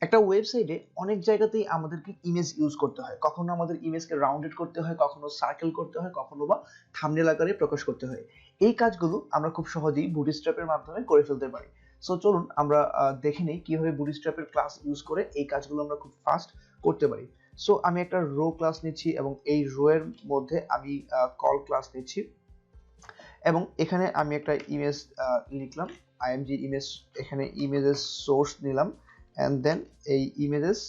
একটা ওয়েবসাইটে অনেক জায়গাতেই আমাদেরকে ইমেজ ইউজ করতে হয়। কখনো আমাদের ইমেজকে রাউন্ডেড করতে হয়, কখনো সার্কেল করতে হয়, কখনো বা থাম্বনেল আকারে প্রকাশ করতে হয়। এই কাজগুলো আমরা খুব সহজেই বুটস্ট্র্যাপের মাধ্যমে করে ফেলতে পারি। সো চলুন আমরা দেখে নিই কিভাবে বুটস্ট্র্যাপের ক্লাস ইউজ করে এই কাজগুলো আমরা খুব ফাস্ট করতে পারি। সো আমি একটা রো ক্লাস নিচ্ছি এবং এই রো এর মধ্যে আমি কল ক্লাস নিচ্ছি এবং এখানে আমি একটা ইমেজ লিখলাম img ইমেজ, এখানে ইমেজের সোর্স নিলাম এন্ড দেন এই ইমেজেস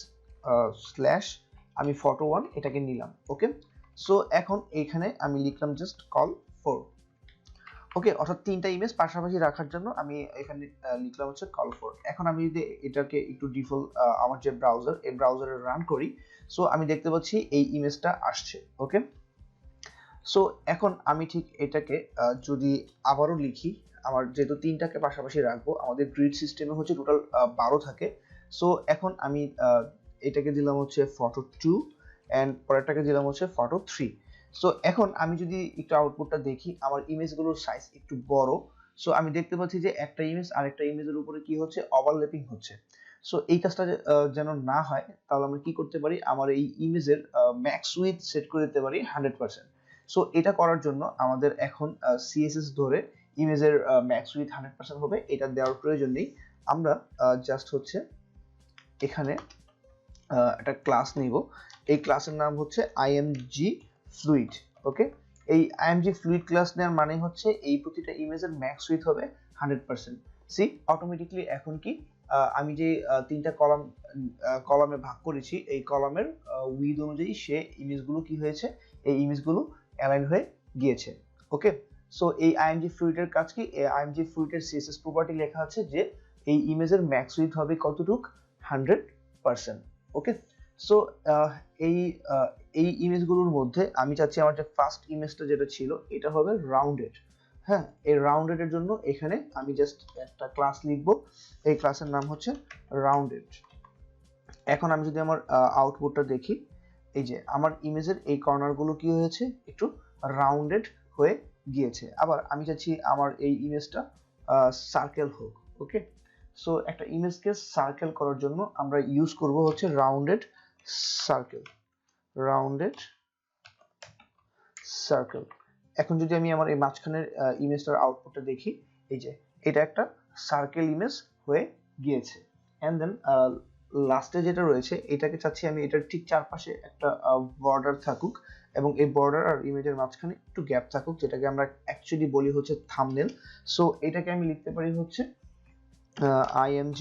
স্ল্যাশ আমি ফটো1 এটাকে নিলাম। ওকে, সো এখন এখানে আমি লিখলাম জাস্ট কল 4। ওকে, অর্থাৎ তিনটা ইমেজ পাশাপাশি রাখার জন্য আমি এখানে লিখলাম হচ্ছে কল 4। এখন আমি যদি এটাকে একটু ডিফল্ট আমার যে ব্রাউজার, এই ব্রাউজারে রান করি, সো আমি দেখতে পাচ্ছি এই ইমেজটা আসছে। ওকে, সো এখন আমি ঠিক এটাকে যদি আবারও লিখি, আমার যেহেতু তিনটাকে পাশাপাশি রাখবো, আমাদের গ্রিড সিস্টেমে হচ্ছে টোটাল 12 থাকে। সো এখন আমি এটাকে দিলাম হচ্ছে ফটো 2 এন্ড পরেরটাকে দিলাম হচ্ছে ফটো 3। সো এখন আমি যদি একটু আউটপুটটা দেখি, আমার ইমেজগুলোর সাইজ একটু বড়। সো আমি দেখতে পাচ্ছি যে একটা ইমেজ আরেকটা ইমেজের উপরে কি হচ্ছে, ওভারল্যাপিং হচ্ছে। সো এই কাজটা যেন না হয়, তাহলে আমরা কি করতে পারি, আমার এই ইমেজের ম্যাক্স উইডথ সেট করে দিতে পারি 100%। সো এটা করার জন্য আমাদের এখন সিএসএস ধরে ইমেজের ম্যাক্স উইথ 100% হবে, এটা দেওয়ার প্রয়োজন নেই। আমরা জাস্ট হচ্ছে এখানে একটা ক্লাস নিব। এই ক্লাসের নাম হচ্ছে img fluid। ওকে, এই img fluid ক্লাস নেওয়ার মানে হচ্ছে এই প্রতিটা ইমেজের ম্যাক্স উইথ হবে 100%। সি অটোমেটিকলি এখন কি আমি যে তিনটা কলামে ভাগ করেছি, এই কলামের উইথ অনুযায়ী সে ইমেজগুলো কি হয়েছে, এই ইমেজগুলো অ্যালাইন হয়ে গিয়েছে। ওকে, সো এই img fluid এর কাজ কি, এই img fluid এর css প্রপার্টি লেখা আছে যে এই ইমেজের ম্যাক্স উইথ হবে কতটুক, 100%। ওকে, সো এই ইমেজগুলোর মধ্যে আমি চাচ্ছি আমার যে ফার্স্ট ইমেজটা যেটা ছিল এটা হবে রাউন্ডেড। হ্যাঁ, এই রাউন্ডেড এর জন্য এখানে আমি জাস্ট একটা ক্লাস লিখবো, এই ক্লাসের নাম হচ্ছে রাউন্ডেড। এখন আমি যদি আমার আউটপুটটা দেখি, এই যে আমার ইমেজের এই কর্নারগুলো কি হয়েছে, একটু রাউন্ডেড হয়ে গিয়েছে। আবার আমি চাচ্ছি আমার এই ইমেজটা সার্কেল হোক। ওকে, সো একটা ইমেজকে সার্কেল করার জন্য আমরা ইউজ করব হচ্ছে রাউন্ডেড সার্কেল, রাউন্ডেড সার্কেল। এখন যদি আমি আমার এই মাঝখানের ইমেজটার আউটপুটটা দেখি, এই যে এটা একটা সার্কেল ইমেজ হয়ে গিয়েছে। এন্ড দেন লাস্টে যেটা রয়েছে এটাকে চাচ্ছি আমি এটার ঠিক চারপাশে একটা বর্ডার থাকুক এবং এই বর্ডার আর ইমেজের মাঝখানে একটু গ্যাপ থাকুক, যেটাকে আমরা অ্যাকচুয়ালি বলি হচ্ছে থাম্বনেল। সো এটাকে আমি লিখতে পারি হচ্ছে img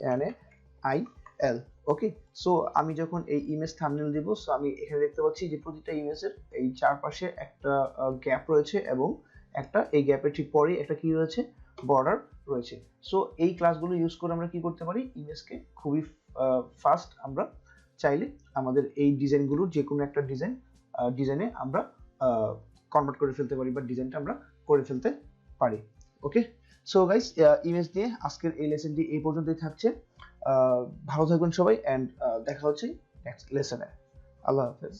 thumvnal। ওকে, সো আমি যখন এই ইমেজ থাম্বনেল দিব, সো আমি এখানে দেখতে পাচ্ছি যে প্রতিটা ইমেজের এই চারপাশে একটা গ্যাপ রয়েছে এবং একটা এই গ্যাপের ঠিক পরেই একটা কি রয়েছে, বর্ডার রয়েছে। সো এই ক্লাসগুলো ইউজ করে আমরা কি করতে পারি, ইমেজকে খুবই ফাস্ট আমরা চাইলে আমাদের এই ডিজাইনগুলো যে কোনো একটা ডিজাইনে আমরা কনভার্ট করে ফেলতে পারি বা ডিজাইনটা আমরা করে ফেলতে পারি। ওকে, সো গাইস, ইমেজ দিয়ে আজকের এই লেসনটি এই পর্যন্তই থাকছে। ভালো থাকবেন সবাই এন্ড দেখা হচ্ছে নেক্সট লেসনে। আল্লাহ হাফেজ।